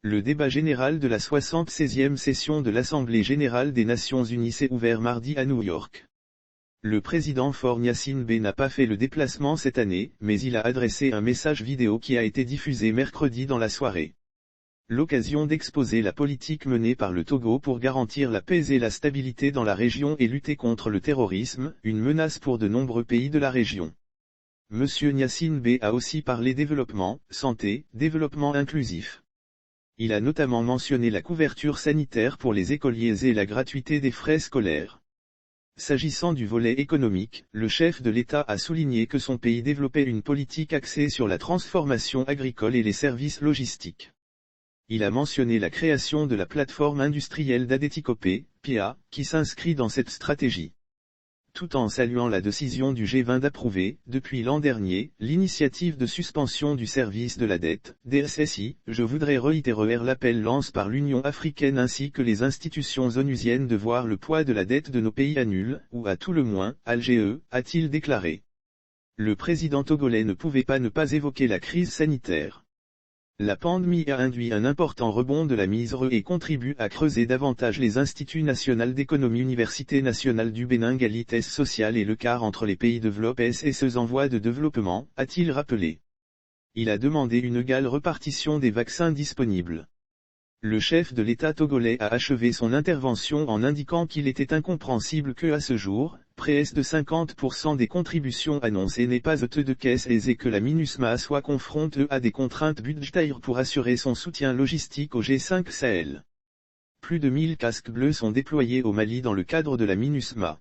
Le débat général de la 76e session de l'Assemblée générale des Nations unies s'est ouvert mardi à New York. Le président Faure Gnassingbé n'a pas fait le déplacement cette année, mais il a adressé un message vidéo qui a été diffusé mercredi dans la soirée. L'occasion d'exposer la politique menée par le Togo pour garantir la paix et la stabilité dans la région et lutter contre le terrorisme, une menace pour de nombreux pays de la région. Monsieur Gnassingbé a aussi parlé développement, santé, développement inclusif. Il a notamment mentionné la couverture sanitaire pour les écoliers et la gratuité des frais scolaires. S'agissant du volet économique, le chef de l'État a souligné que son pays développait une politique axée sur la transformation agricole et les services logistiques. Il a mentionné la création de la plateforme industrielle d'Adétikopé, PIA, qui s'inscrit dans cette stratégie. Tout en saluant la décision du G20 d'approuver, depuis l'an dernier, l'initiative de suspension du service de la dette, DSSI, je voudrais réitérer l'appel lancé par l'Union africaine ainsi que les institutions onusiennes de voir le poids de la dette de nos pays à nul, ou à tout le moins, Alger, a-t-il déclaré. Le président togolais ne pouvait pas ne pas évoquer la crise sanitaire. La pandémie a induit un important rebond de la misère et contribue à creuser davantage les instituts nationaux d'économie. Université nationale du Bénin, l'égalité sociale et le quart entre les pays développés et ceux en voie de développement, a-t-il rappelé. Il a demandé une égale répartition des vaccins disponibles. Le chef de l'État togolais a achevé son intervention en indiquant qu'il était incompréhensible que à ce jour, près de 50% des contributions annoncées n'aient pas été de caisse et que la MINUSMA soit confrontée à des contraintes budgétaires pour assurer son soutien logistique au G5 Sahel. Plus de 1000 casques bleus sont déployés au Mali dans le cadre de la MINUSMA.